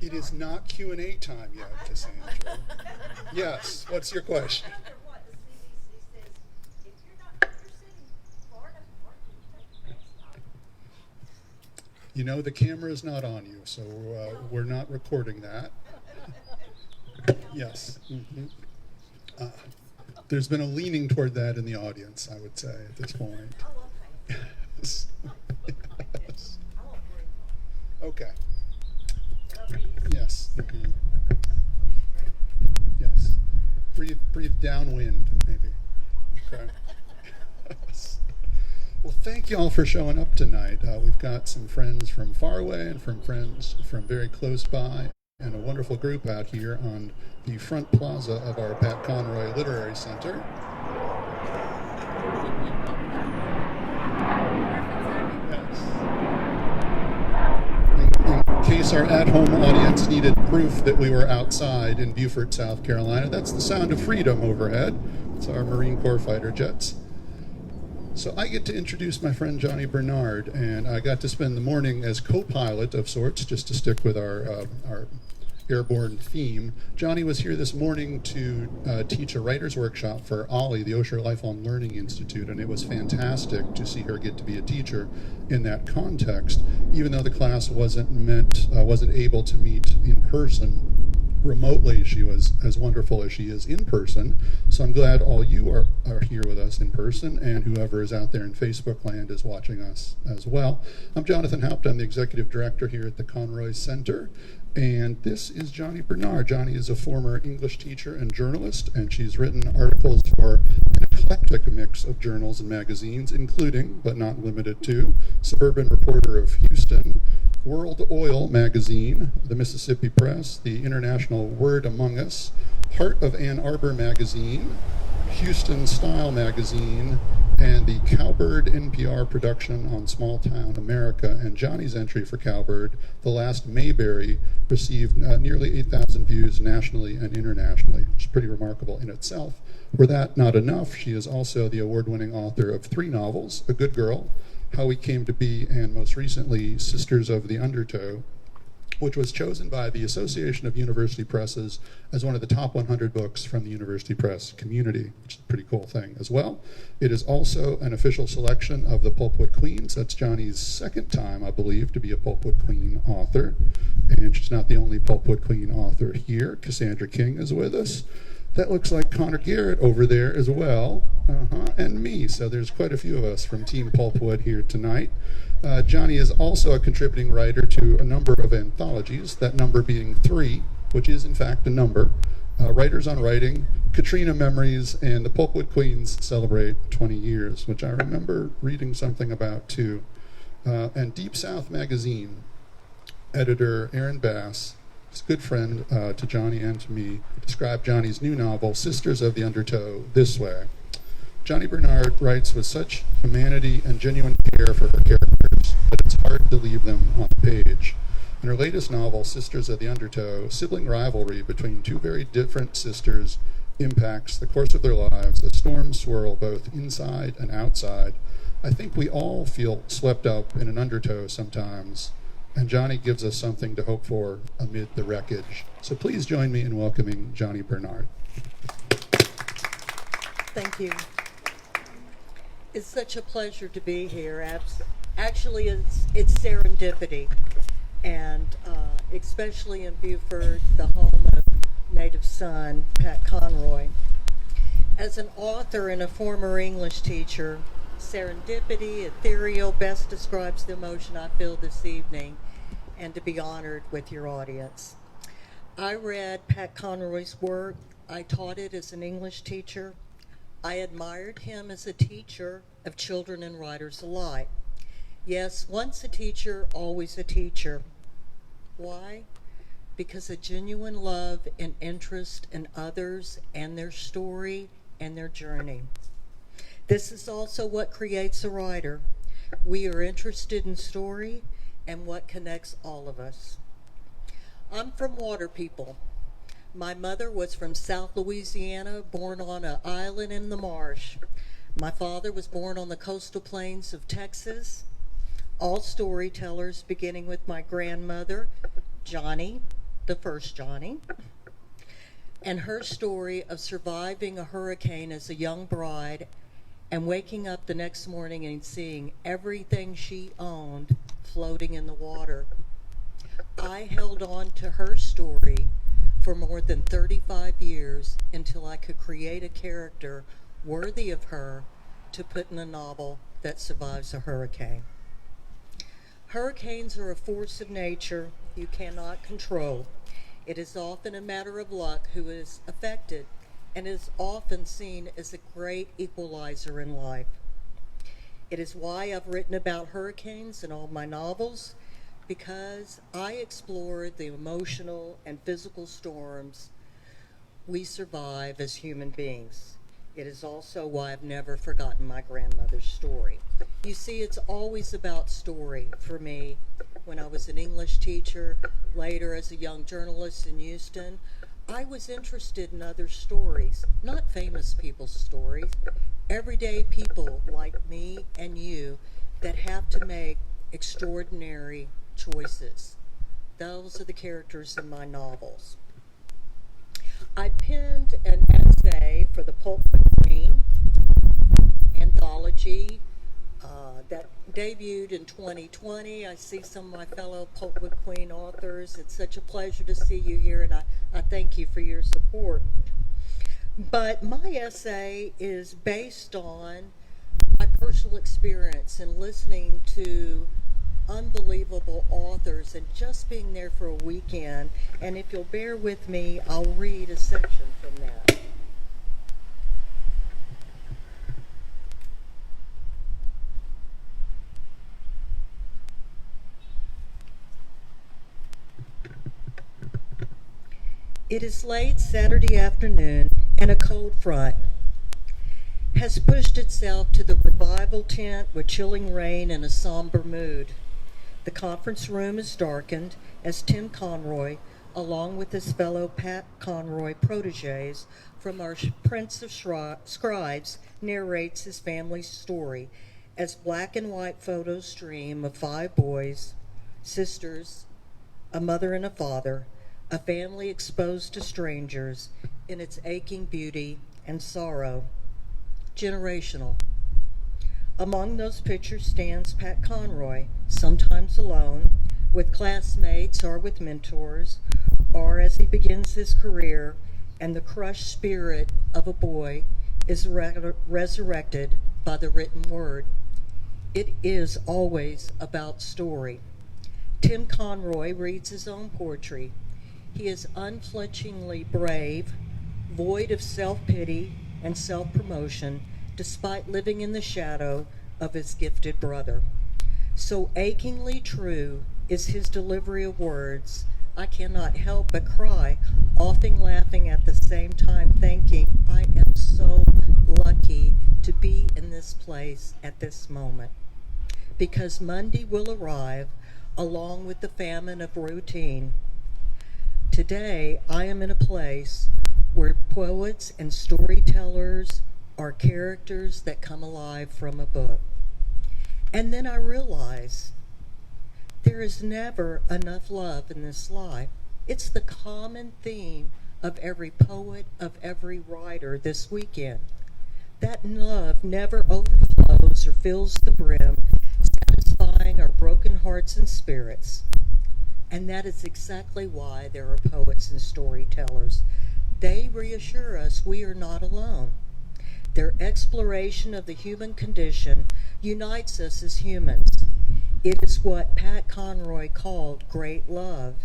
It is not Q&A time yet, Cassandra. Yes, what's your question? You know, the camera is not on you, so we're not recording that. Yes. Mm-hmm. There's been a leaning toward that in the audience, I would say, at this point. Yes. Yes. Okay. Yes. Mm-hmm. Yes. Breathe downwind, maybe. Okay. Yes. Well, thank you all for showing up tonight. We've got some friends from far away and from friends from very close by, and a wonderful group out here on the front plaza of our Pat Conroy Literary Center. In case our at-home audience needed proof that we were outside in Beaufort, South Carolina, that's the sound of freedom overhead. It's our Marine Corps fighter jets. So I get to introduce my friend Johnnie Bernhard, and I got to spend the morning as co-pilot of sorts, just to stick with our airborne theme. Johnnie was here this morning to teach a writer's workshop for Ollie, the Osher Lifelong Learning Institute, and it was fantastic to see her get to be a teacher in that context, even though the class wasn't able to meet in person. Remotely, she was as wonderful as she is in person. So I'm glad all you are here with us in person, and whoever is out there in Facebook land is watching us as well. I'm Jonathan Haupt. I'm the executive director here at the Conroy Center. And this is Johnnie Bernhard. Johnnie is a former English teacher and journalist, and she's written articles for an eclectic mix of journals and magazines, including, but not limited to, Suburban Reporter of Houston, World Oil Magazine, the Mississippi Press, the International Word Among Us, Heart of Ann Arbor Magazine, Houston Style Magazine, and the Cowbird NPR production on Small Town America. And Johnnie's entry for Cowbird, The Last Mayberry, received nearly 8,000 views nationally and internationally, which is pretty remarkable in itself. Were that not enough, she is also the award-winning author of 3 novels, A Good Girl, How We Came to Be, and most recently, Sisters of the Undertow, which was chosen by the Association of University Presses as one of the top 100 books from the university press community, which is a pretty cool thing as well. It is also an official selection of the Pulpwood Queens. That's Johnnie's second time, I believe, to be a Pulpwood Queen author. And she's not the only Pulpwood Queen author here. Cassandra King is with us. That looks like Connor Garrett over there as well, and me. So there's quite a few of us from Team Pulpwood here tonight. Johnnie is also a contributing writer to a number of anthologies, that number being 3, which is in fact a number. Writers on Writing, Katrina Memories, and the Pulpwood Queens celebrate 20 years, which I remember reading something about too. And Deep South Magazine, editor Aaron Bass, his good friend to Johnnie and to me, described Johnnie's new novel, Sisters of the Undertow, this way. Johnnie Bernhard writes with such humanity and genuine care for her characters that it's hard to leave them on the page. In her latest novel, Sisters of the Undertow, sibling rivalry between 2 very different sisters impacts the course of their lives. The storms swirl both inside and outside. I think we all feel swept up in an undertow sometimes, and Johnnie gives us something to hope for amid the wreckage. So please join me in welcoming Johnnie Bernhard. Thank you. It's such a pleasure to be here. Actually, it's serendipity, and especially in Beaufort, the home of native son, Pat Conroy. As an author and a former English teacher, serendipity, ethereal, best describes the emotion I feel this evening, and to be honored with your audience. I read Pat Conroy's work. I taught it as an English teacher. I admired him as a teacher of children and writers alike. Yes, once a teacher, always a teacher. Why? Because a genuine love and interest in others and their story and their journey. This is also what creates a writer. We are interested in story and what connects all of us. I'm from Water People. My mother was from South Louisiana, born on an island in the marsh. My father was born on the coastal plains of Texas. All storytellers, beginning with my grandmother, Johnnie, the first Johnnie, and her story of surviving a hurricane as a young bride and waking up the next morning and seeing everything she owned floating in the water. I held on to her story for more than 35 years until I could create a character worthy of her to put in a novel that survives a hurricane. Hurricanes are a force of nature you cannot control. It is often a matter of luck who is affected, and is often seen as a great equalizer in life. It is why I've written about hurricanes in all my novels, because I explore the emotional and physical storms we survive as human beings. It is also why I've never forgotten my grandmother's story. You see, it's always about story for me. When I was an English teacher, later as a young journalist in Houston, I was interested in other stories, not famous people's stories, everyday people like me and you that have to make extraordinary choices. Those are the characters in my novels. I penned an essay for the Pulpwood Queen anthology that debuted in 2020. I see some of my fellow Pulpwood Queen authors. It's such a pleasure to see you here, and I thank you for your support. But my essay is based on my personal experience in listening to unbelievable authors and just being there for a weekend. And if you'll bear with me, I'll read a section from that. It is late Saturday afternoon, and a cold front has pushed itself to the revival tent with chilling rain and a somber mood. The conference room is darkened as Tim Conroy, along with his fellow Pat Conroy proteges from our Prince of Scribes, narrates his family's story as black and white photos stream of 5 boys, sisters, a mother and a father, a family exposed to strangers in its aching beauty and sorrow. Generational. Among those pictures stands Pat Conroy, sometimes alone, with classmates or with mentors, or as he begins his career, and the crushed spirit of a boy is resurrected by the written word. It is always about story. Tim Conroy reads his own poetry. He is unflinchingly brave, void of self-pity and self-promotion, despite living in the shadow of his gifted brother. So achingly true is his delivery of words, I cannot help but cry, often laughing at the same time, thinking, I am so lucky to be in this place at this moment. Because Monday will arrive along with the famine of routine. Today, I am in a place where poets and storytellers are characters that come alive from a book. And then I realize there is never enough love in this life. It's the common theme of every poet, of every writer this weekend. That love never overflows or fills the brim, satisfying our broken hearts and spirits. And that is exactly why there are poets and storytellers. They reassure us we are not alone. Their exploration of the human condition unites us as humans. It is what Pat Conroy called great love,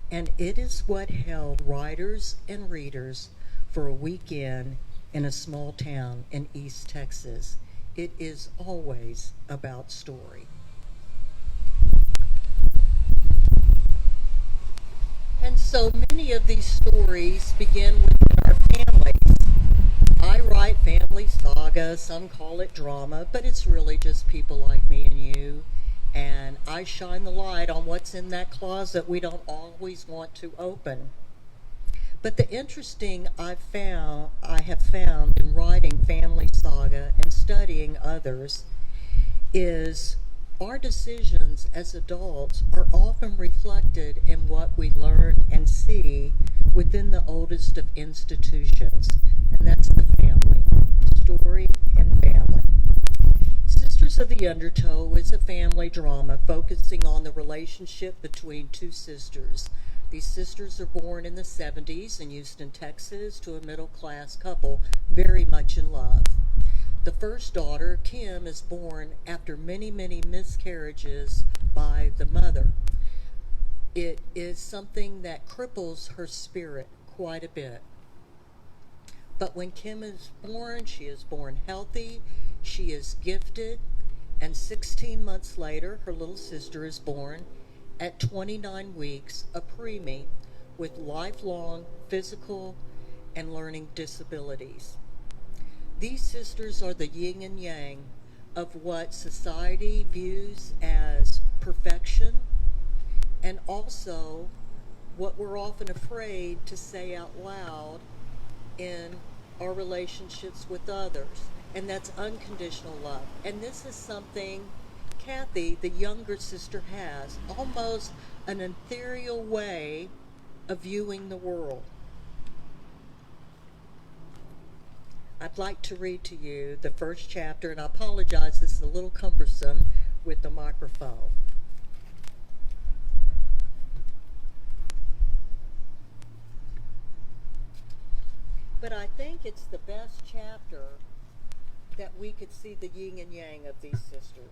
and it is what held writers and readers for a weekend in a small town in East Texas. It is always about story. And so many of these stories begin within our families. I write family saga, some call it drama, but it's really just people like me and you. And I shine the light on what's in that closet we don't always want to open. But the interesting I have found in writing family saga and studying others is our decisions as adults are often reflected in what we learn and see within the oldest of institutions, and that's the family. Story and family. Sisters of the Undertow is a family drama focusing on the relationship between two sisters. These sisters are born in the 70s in Houston, Texas, to a middle-class couple very much in love. The first daughter, Kim, is born after many, many miscarriages by the mother. It is something that cripples her spirit quite a bit. But when Kim is born, she is born healthy, she is gifted, and 16 months later, her little sister is born at 29 weeks, a preemie with lifelong physical and learning disabilities. These sisters are the yin and yang of what society views as perfection, and also what we're often afraid to say out loud in our relationships with others, and that's unconditional love. And this is something Kathy, the younger sister, has, almost an ethereal way of viewing the world. I'd like to read to you the first chapter, and I apologize, this is a little cumbersome with the microphone. But I think it's the best chapter that we could see the yin and yang of these sisters.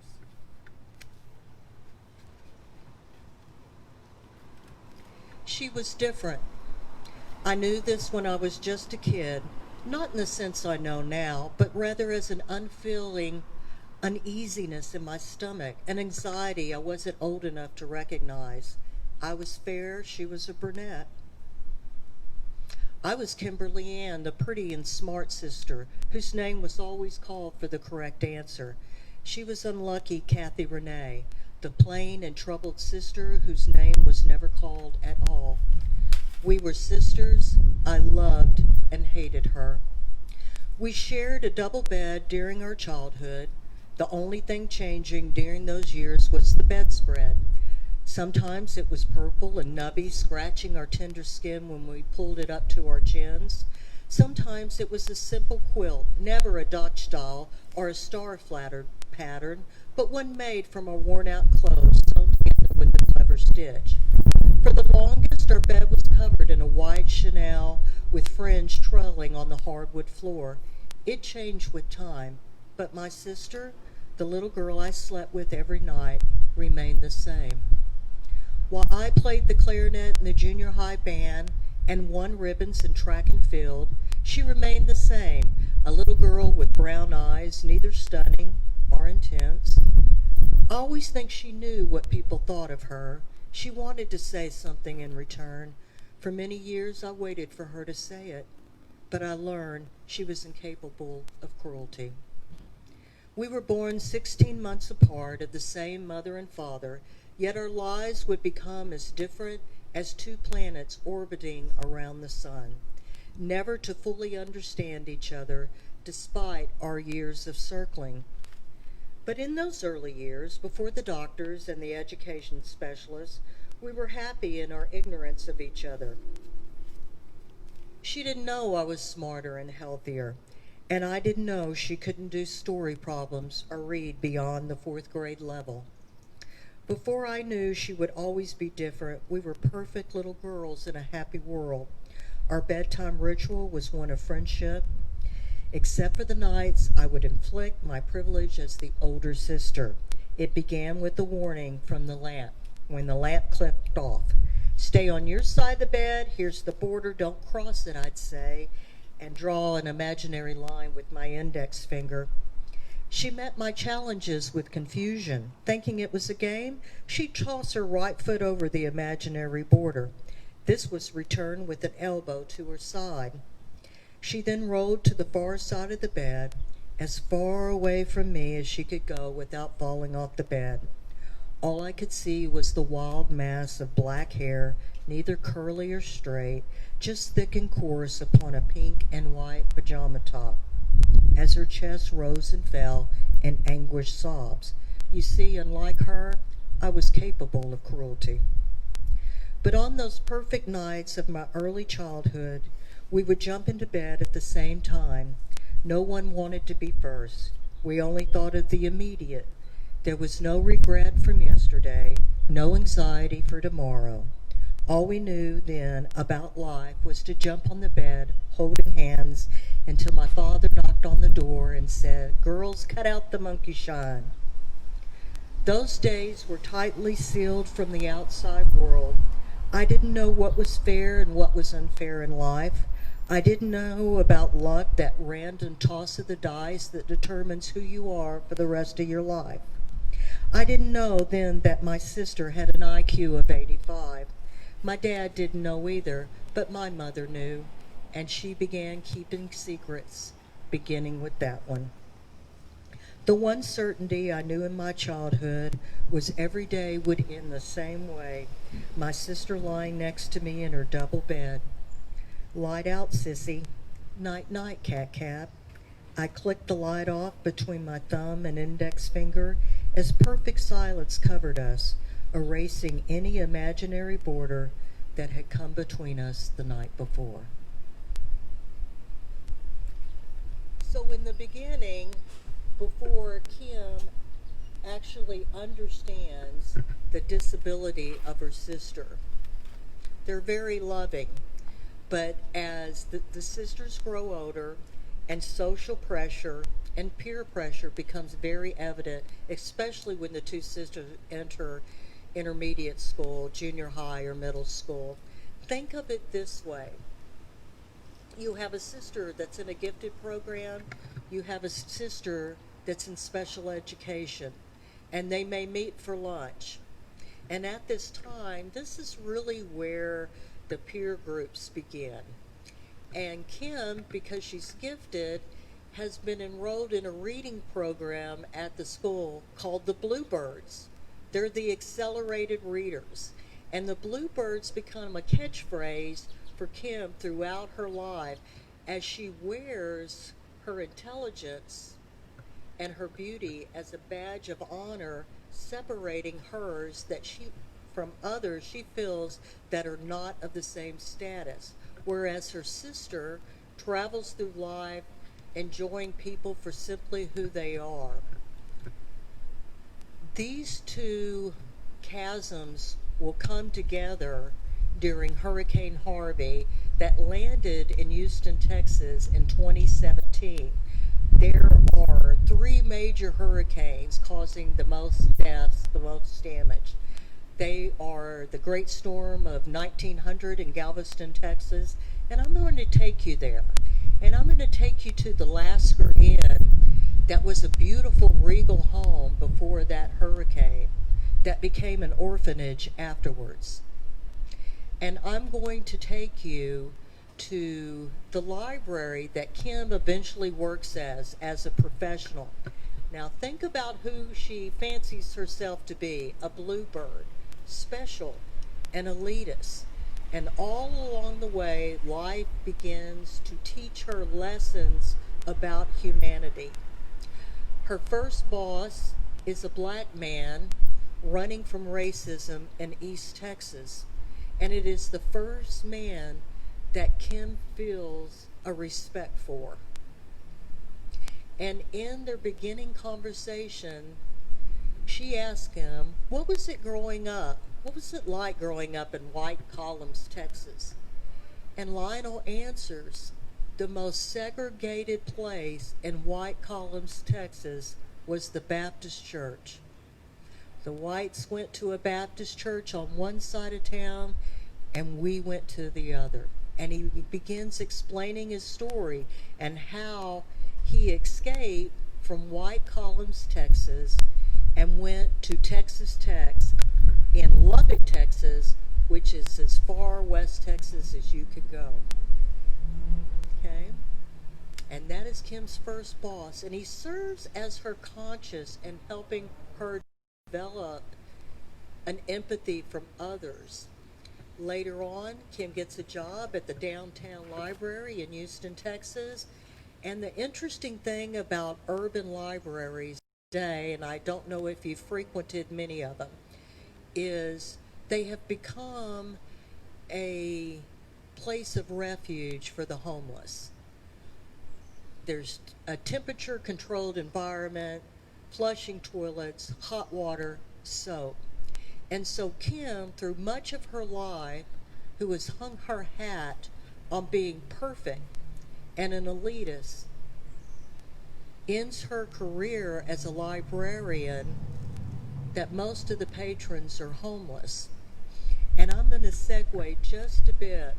She was different. I knew this when I was just a kid, not in the sense I know now, but rather as an unfeeling uneasiness in my stomach, an anxiety I wasn't old enough to recognize. I was fair, she was a brunette. I was Kimberly Ann, the pretty and smart sister, whose name was always called for the correct answer. She was unlucky Kathy Renee, the plain and troubled sister whose name was never called at all. We were sisters. I loved and hated her. We shared a double bed during our childhood. The only thing changing during those years was the bedspread. Sometimes it was purple and nubby, scratching our tender skin when we pulled it up to our chins. Sometimes it was a simple quilt, never a Dutch doll or a star-flattered pattern, but one made from our worn-out clothes sewn together with a clever stitch. For the longest, our bed was covered in a white chenille with fringe trailing on the hardwood floor. It changed with time, but my sister, the little girl I slept with every night, remained the same. While I played the clarinet in the junior high band and won ribbons in track and field, she remained the same, a little girl with brown eyes, neither stunning or intense. I always think she knew what people thought of her. She wanted to say something in return. For many years I waited for her to say it, but I learned she was incapable of cruelty. We were born 16 months apart of the same mother and father, yet our lives would become as different as two planets orbiting around the sun, never to fully understand each other despite our years of circling. But in those early years, before the doctors and the education specialists, we were happy in our ignorance of each other. She didn't know I was smarter and healthier, and I didn't know she couldn't do story problems or read beyond the 4th grade level. Before I knew she would always be different, we were perfect little girls in a happy world. Our bedtime ritual was one of friendship. Except for the nights I would inflict my privilege as the older sister. It began with a warning from the lamp. When the lamp clicked off, "Stay on your side of the bed, here's the border, don't cross it," I'd say, and draw an imaginary line with my index finger. She met my challenges with confusion. Thinking it was a game, she'd toss her right foot over the imaginary border. This was returned with an elbow to her side. She then rolled to the far side of the bed, as far away from me as she could go without falling off the bed. All I could see was the wild mass of black hair, neither curly or straight, just thick and coarse upon a pink and white pajama top, as her chest rose and fell in anguished sobs. You see, unlike her, I was capable of cruelty. But on those perfect nights of my early childhood, we would jump into bed at the same time. No one wanted to be first. We only thought of the immediate. There was no regret from yesterday, no anxiety for tomorrow. All we knew then about life was to jump on the bed, holding hands, until my father knocked on the door and said, "Girls, cut out the monkey shine." Those days were tightly sealed from the outside world. I didn't know what was fair and what was unfair in life. I didn't know about luck, that random toss of the dice that determines who you are for the rest of your life. I didn't know then that my sister had an IQ of 85. My dad didn't know either, but my mother knew, and she began keeping secrets, beginning with that one. The one certainty I knew in my childhood was every day would end the same way, my sister lying next to me in her double bed. "Light out, sissy. Night-night, cat-cat." I clicked the light off between my thumb and index finger as perfect silence covered us, erasing any imaginary border that had come between us the night before. So in the beginning, before Kim actually understands the disability of her sister, they're very loving. But as the sisters grow older and social pressure and peer pressure becomes very evident, especially when the two sisters enter intermediate school, junior high, or middle school, think of it this way. You have a sister that's in a gifted program, you have a sister that's in special education, and they may meet for lunch. And at this time, this is really where the peer groups begin. And Kim, because she's gifted, has been enrolled in a reading program at the school called the Bluebirds. They're the accelerated readers. And the Bluebirds become a catchphrase for Kim throughout her life as she wears her intelligence and her beauty as a badge of honor, separating hers that she from others she feels that are not of the same status, whereas her sister travels through life enjoying people for simply who they are. These two chasms will come together during Hurricane Harvey that landed in Houston, Texas in 2017. There are three major hurricanes causing the most deaths, the most damage. They are the Great Storm of 1900 in Galveston, Texas, and I'm going to take you there. And I'm going to take you to the Lasker Inn that was a beautiful regal home before that hurricane that became an orphanage afterwards. And I'm going to take you to the library that Kim eventually works as a professional. Now think about who she fancies herself to be, a bluebird, special, and elitist. And all along the way, life begins to teach her lessons about humanity. Her first boss is a black man running from racism in East Texas. And it is the first man that Kim feels a respect for. And in their beginning conversation, she asked him, what was it growing up? What was it like growing up in White Columns, Texas? And Lionel answers, the most segregated place in White Columns, Texas was the Baptist church. The whites went to a Baptist church on one side of town, and we went to the other. And he begins explaining his story and how he escaped from White Columns, Texas, and went to Texas Tech in Lubbock, Texas, which is as far west Texas as you could go. Okay? And that is Kim's first boss, and he serves as her conscience in helping her develop an empathy from others. Later on, Kim gets a job at the downtown library in Houston, Texas. And the interesting thing about urban libraries today, and I don't know if you've frequented many of them, is they have become a place of refuge for the homeless. There's a temperature-controlled environment, flushing toilets, hot water, soap. And so Kim, through much of her life, who has hung her hat on being perfect and an elitist, ends her career as a librarian that most of the patrons are homeless. And I'm going to segue just a bit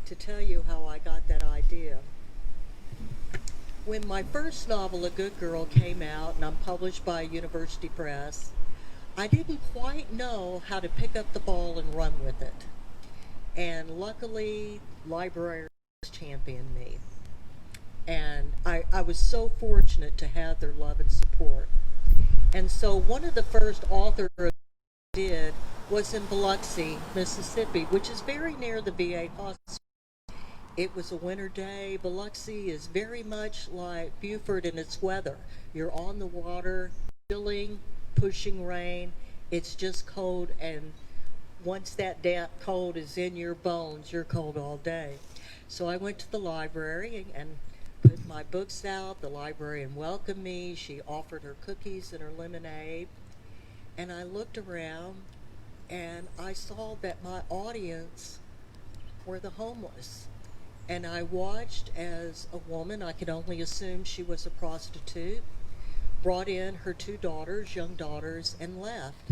to tell you how I got that idea. When my first novel, A Good Girl, came out, and I'm published by University Press, I didn't quite know how to pick up the ball and run with it. And luckily, librarians championed me. And I was so fortunate to have their love and support. And so one of the first authors I did was in Biloxi, Mississippi, which is very near the VA hospital. It was a winter day. Biloxi is very much like Beaufort in its weather. You're on the water, chilling, pushing rain. It's just cold, and once that damp cold is in your bones, you're cold all day. So I went to the library and put my books out. The librarian welcomed me. She offered her cookies and her lemonade. And I looked around, and I saw that my audience were the homeless. And I watched as a woman, I could only assume she was a prostitute, brought in her two daughters, young daughters, and left.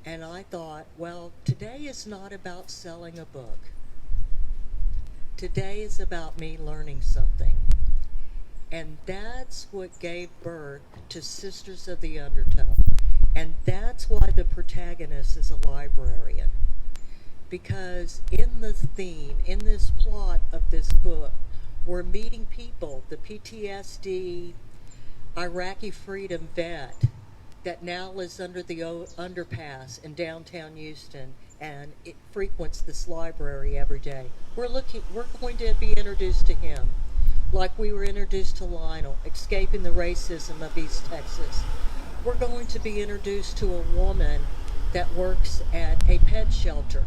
And I thought, well, today is not about selling a book. Today is about me learning something. And that's what gave birth to Sisters of the Undertow. And that's why the protagonist is a librarian. Because in the theme, in this plot of this book, we're meeting people, the PTSD Iraqi freedom vet that now lives under the underpass in downtown Houston, and it frequents this library every day. We're going to be introduced to him, like we were introduced to Lionel, escaping the racism of East Texas. We're going to be introduced to a woman that works at a pet shelter.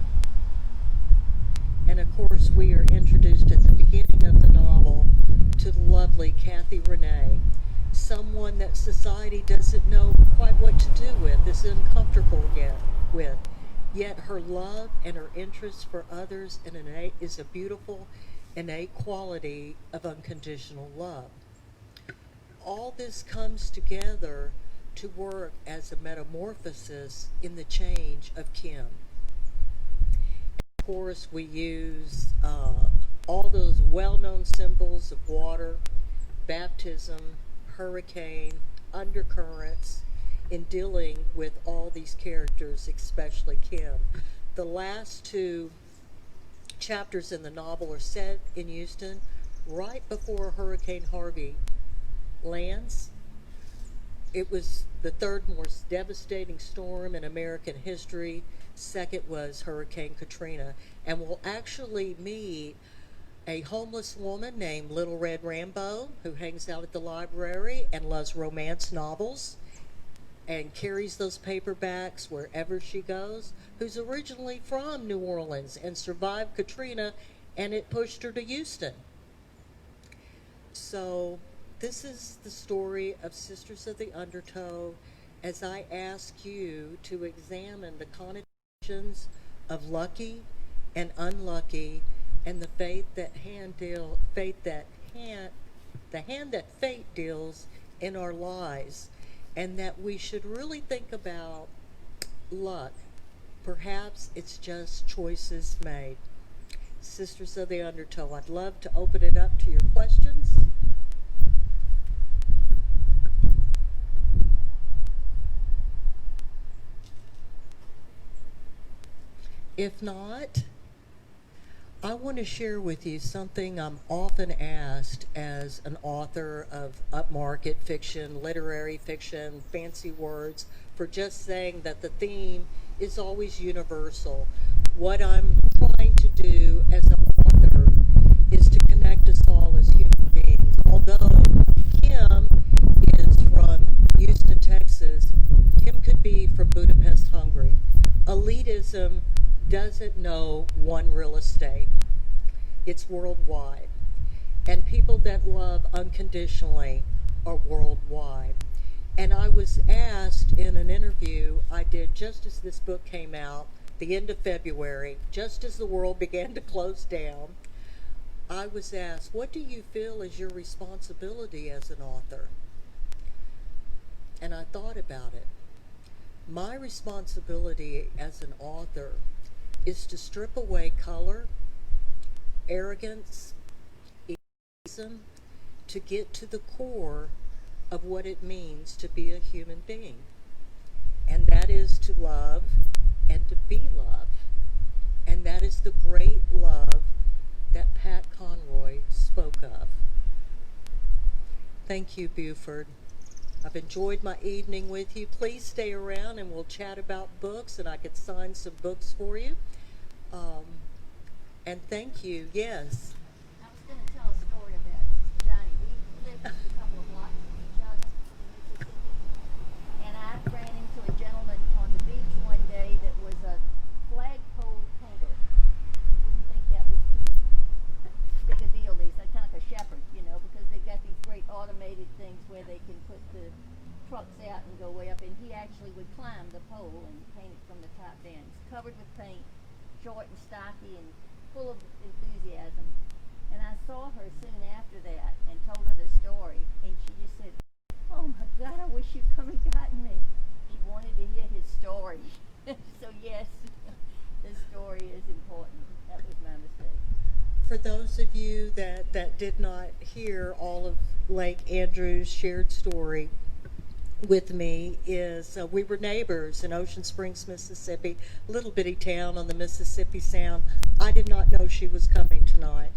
And of course, we are introduced at the beginning of the novel to the lovely Kathy Renee, someone that society doesn't know quite what to do with, is uncomfortable with. Yet her love and her interest for others is a beautiful, innate quality of unconditional love. All this comes together to work as a metamorphosis in the change of Kim. Of course, we use all those well-known symbols of water, baptism, hurricane, undercurrents, in dealing with all these characters, especially Kim. The last two chapters in the novel are set in Houston right before Hurricane Harvey lands. It was the third most devastating storm in American history. Second was Hurricane Katrina. And we'll actually meet a homeless woman named Little Red Rambo, who hangs out at the library and loves romance novels and carries those paperbacks wherever she goes, who's originally from New Orleans and survived Katrina, and it pushed her to Houston. So this is the story of Sisters of the Undertow, as I ask you to examine the connotations of lucky and unlucky, and the the hand that fate deals in our lives, and that we should really think about luck. Perhaps it's just choices made. Sisters of the Undertow, I'd love to open it up to your questions. If not, I want to share with you something I'm often asked as an author of upmarket fiction, literary fiction, fancy words, for just saying that the theme is always universal. What I'm trying to do as an author is to connect us all as human beings. Although Kim is from Houston, Texas, Kim could be from Budapest, Hungary. Elitism doesn't know one real estate. It's worldwide. And people that love unconditionally are worldwide. And I was asked in an interview I did just as this book came out, the end of February, just as the world began to close down, I was asked, what do you feel is your responsibility as an author? And I thought about it. My responsibility as an author is to strip away color, arrogance, egoism, to get to the core of what it means to be a human being. And that is to love and to be loved. And that is the great love that Pat Conroy spoke of. Thank you, Buford. I've enjoyed my evening with you. Please stay around and we'll chat about books, and I could sign some books for you. And thank you. Yes. I was going to tell a story about Johnny. We lived just a couple of blocks from each other in Mississippi, and I ran into a gentleman on the beach one day that was a flagpole painter. You wouldn't think that was too big a deal. These are kind of like a shepherd, you know, because they've got these great automated things where they can put the trucks out and go way up, and he actually would climb the pole and paint it from the top down. He's covered with paint, short and stocky and full of enthusiasm. And I saw her soon after that and told her the story, and she just said, "Oh my God, I wish you'd come and gotten me." She wanted to hear his story. So yes, this story is important. That was my mistake. For those of you that did not hear all of Lake Andrew's shared story with me, is we were neighbors in Ocean Springs, Mississippi, a little bitty town on the Mississippi Sound. I did not know she was coming tonight.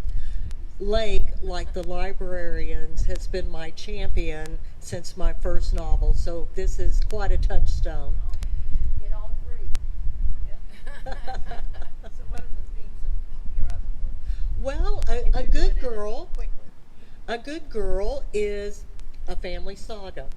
Lake, like the librarians, has been my champion since my first novel, so this is quite a touchstone. Get all three. So what are the themes of your other books? Well, a good girl is a family saga.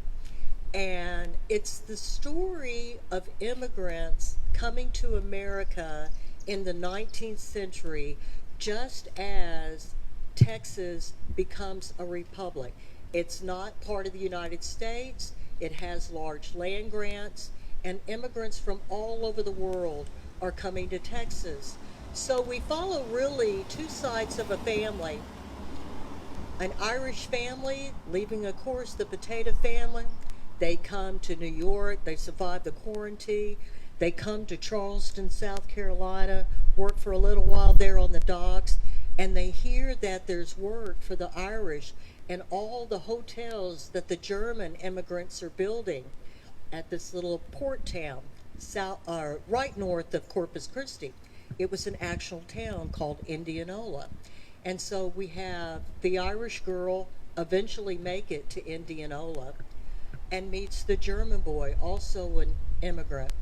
And it's the story of immigrants coming to America in the 19th century, just as Texas becomes a republic. It's not part of the United States. It has large land grants, and immigrants from all over the world are coming to Texas. So we follow really two sides of a family. An Irish family, leaving, of course, the potato family. They come to New York, they survive the quarantine, they come to Charleston, South Carolina, work for a little while there on the docks, and they hear that there's work for the Irish and all the hotels that the German immigrants are building at this little port town, right north of Corpus Christi. It was an actual town called Indianola. And so we have the Irish girl eventually make it to Indianola, and meets the German boy, also an immigrant.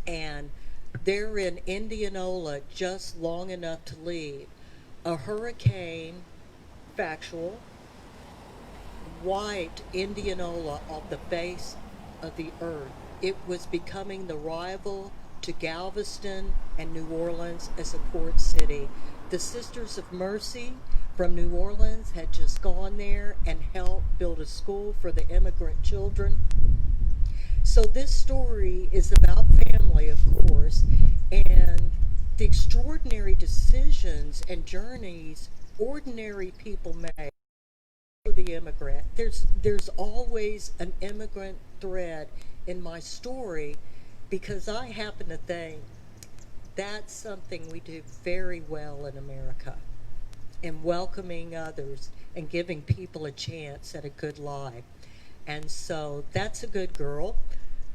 And they're in Indianola just long enough to leave. A hurricane, factual, wiped Indianola off the face of the earth. It was becoming the rival to Galveston and New Orleans as a port city. The Sisters of Mercy from New Orleans had just gone there and helped build a school for the immigrant children. So this story is about family, of course, and the extraordinary decisions and journeys ordinary people make for the immigrant. There's always an immigrant thread in my story, because I happen to think that's something we do very well in America, in welcoming others and giving people a chance at a good life. And so that's a good girl.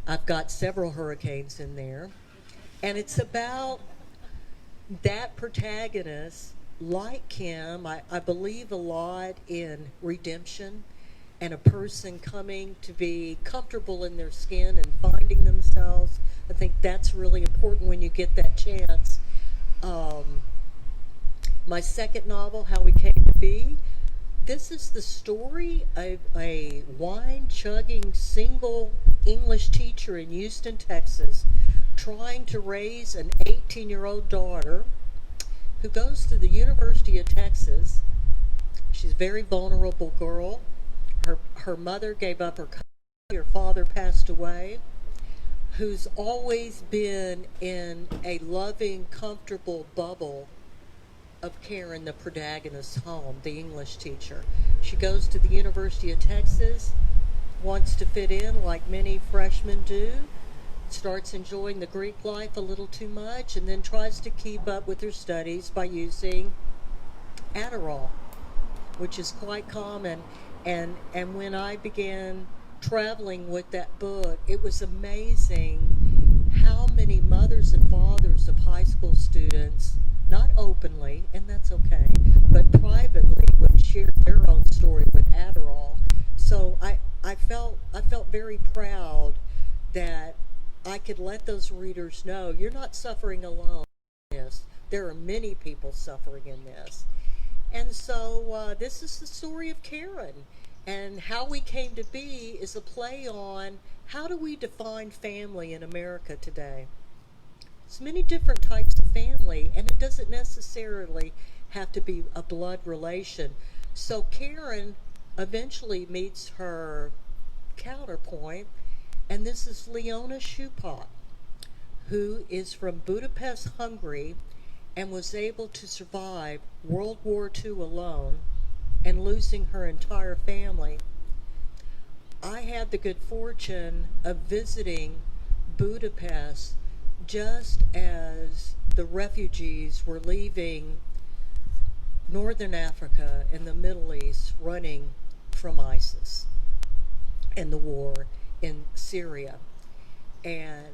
I've got several hurricanes in there. And it's about that protagonist, like Kim, I believe a lot in redemption and a person coming to be comfortable in their skin and finding themselves. I think that's really important when you get that chance. My second novel, How We Came to Be, this is the story of a wine-chugging single English teacher in Houston, Texas, trying to raise an 18-year-old daughter who goes to the University of Texas. She's a very vulnerable girl. Her mother gave up her country, her father passed away, who's always been in a loving, comfortable bubble of Karen, the protagonist's home, the English teacher. She goes to the University of Texas, wants to fit in like many freshmen do, starts enjoying the Greek life a little too much, and then tries to keep up with her studies by using Adderall, which is quite common. And when I began traveling with that book, it was amazing how many mothers and fathers of high school students, not openly, and that's okay, but privately would share their own story with Adderall. So I felt very proud that I could let those readers know you're not suffering alone in this. There are many people suffering in this. And so this is the story of Karen. And how we came to be is a play on how do we define family in America today. There's many different types of family, and it doesn't necessarily have to be a blood relation. So Karen eventually meets her counterpoint, and this is Leona Schupat, who is from Budapest, Hungary, and was able to survive World War II alone and losing her entire family. I had the good fortune of visiting Budapest just as the refugees were leaving Northern Africa and the Middle East running from ISIS and the war in Syria. And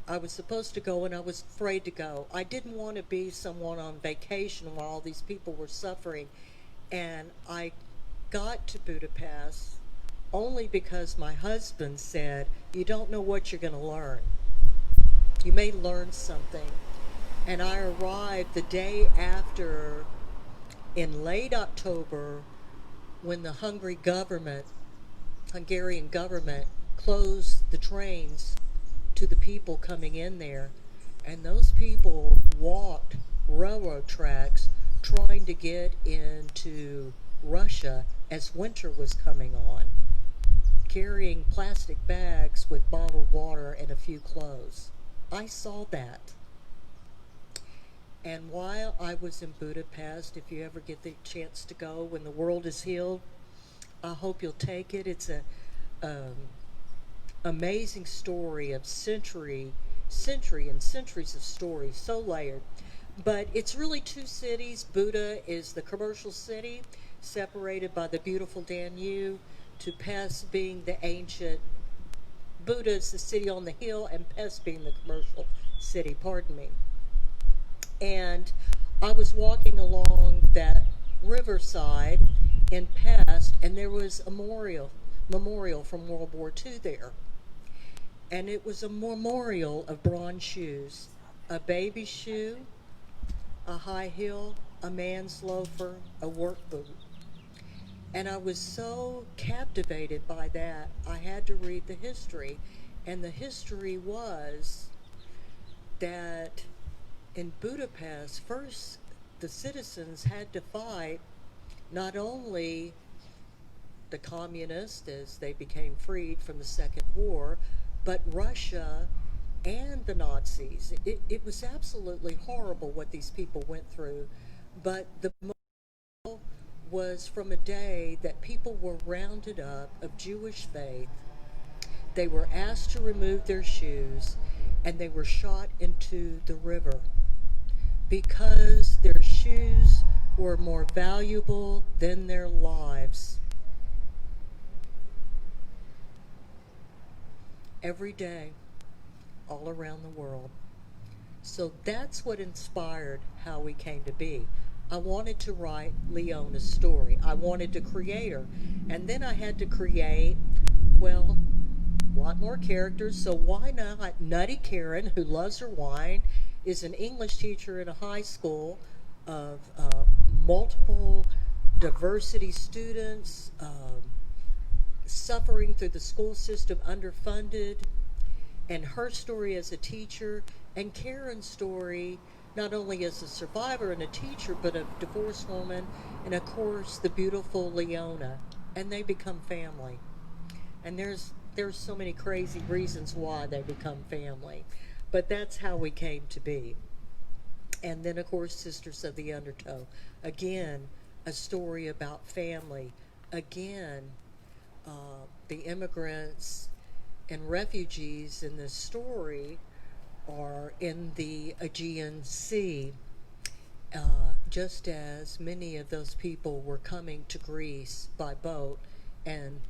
I was supposed to go, and I was afraid to go. I didn't want to be someone on vacation while all these people were suffering. And I got to Budapest only because my husband said, you don't know what you're going to learn. You may learn something. And I arrived the day after, in late October, when the Hungarian government closed the trains to the people coming in there. And those people walked railroad tracks trying to get into Russia as winter was coming on, carrying plastic bags with bottled water and a few clothes. I saw that. And while I was in Budapest, if you ever get the chance to go when the world is healed, I hope you'll take it. It's a amazing story of century and centuries of stories, so layered. But it's really two cities. Buda is the commercial city, separated by the beautiful Danube, to Pest being the ancient. Buda is the city on the hill, and Pest being the commercial city, pardon me. And I was walking along that riverside in Pest, and there was a memorial from World War II there. And it was a memorial of bronze shoes, a baby shoe, a high heel, a man's loafer, a work boot. And I was so captivated by that, I had to read the history. And the history was that in Budapest, first the citizens had to fight not only the communists as they became freed from the Second War, but Russia and the Nazis. It was absolutely horrible what these people went through. But the memorial was from a day that people were rounded up of Jewish faith. They were asked to remove their shoes, and they were shot into the river because their shoes were more valuable than their lives. Every day, all around the world. So that's what inspired how we came to be. I wanted to write Leona's story. I wanted to create her. And then I had to create, well, a lot more characters. So why not Nutty Karen, who loves her wine, is an English teacher in a high school of multiple diversity students, suffering through the school system, underfunded. and her story as a teacher, and Karen's story not only as a survivor and a teacher, but a divorced woman, and of course the beautiful Leona, and they become family. And there's so many crazy reasons why they become family, but that's how we came to be. And then of course Sisters of the Undertow, again a story about family. Again, the immigrants and refugees in this story are in the Aegean Sea, just as many of those people were coming to Greece by boat. And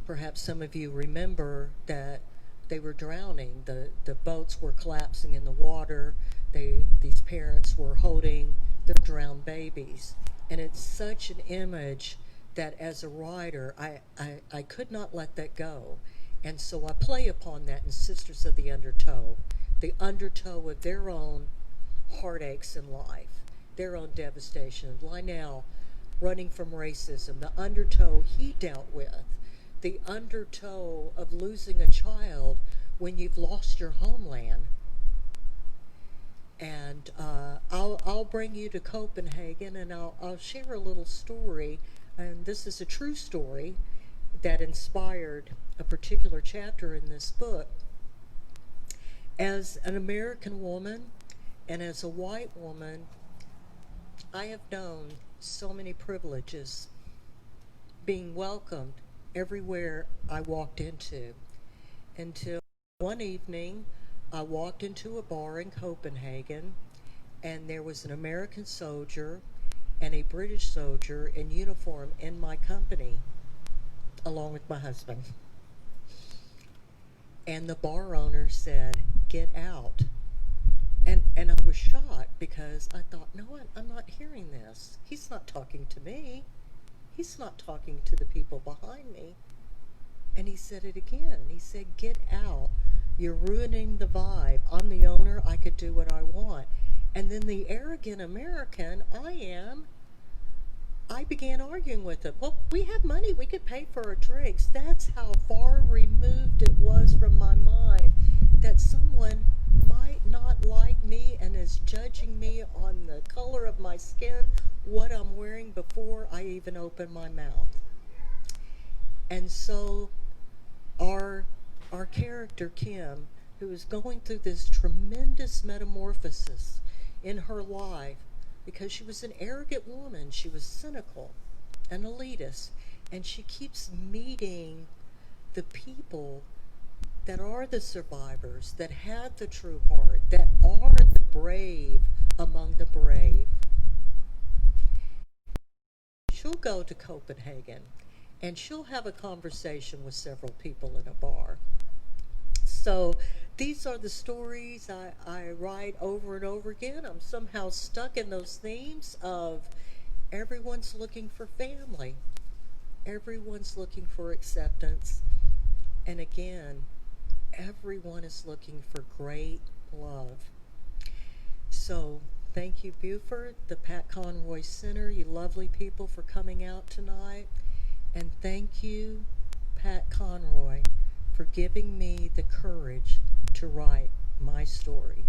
perhaps some of you remember that they were drowning. The boats were collapsing in the water. These parents were holding their drowned babies. And it's such an image that as a writer, I could not let that go. And so I play upon that in Sisters of the Undertow of their own heartaches in life, their own devastation. Lionel running from racism, the undertow he dealt with, the undertow of losing a child when you've lost your homeland. And I'll bring you to Copenhagen, and I'll share a little story, and this is a true story that inspired a particular chapter in this book. As an American woman and as a white woman, I have known so many privileges, being welcomed everywhere I walked into, until one evening I walked into a bar in Copenhagen, and there was an American soldier and a British soldier in uniform in my company, along with my husband. And the bar owner said, "Get out." And I was shocked, because I thought, no, I'm not hearing this. He's not talking to me. He's not talking to the people behind me. And he said it again. He said, "Get out. You're ruining the vibe. I'm the owner. I could do what I want." And then the arrogant American I began arguing with him. "Well, we have money. We could pay for our drinks." That's how far removed it was from my mind that someone might not like me and is judging me on the color of my skin, what I'm wearing, before I even open my mouth. And so our character, Kim, who is going through this tremendous metamorphosis in her life, because she was an arrogant woman, she was cynical and elitist, and she keeps meeting the people that are the survivors, that have the true heart, that are the brave among the brave. She'll go to Copenhagen, and she'll have a conversation with several people in a bar. So these are the stories I write over and over again. I'm somehow stuck in those themes of everyone's looking for family. Everyone's looking for acceptance. And again, everyone is looking for great love. So thank you, Buford, the Pat Conroy Center, you lovely people, for coming out tonight. And thank you, Pat Conroy, for giving me the courage to write my story.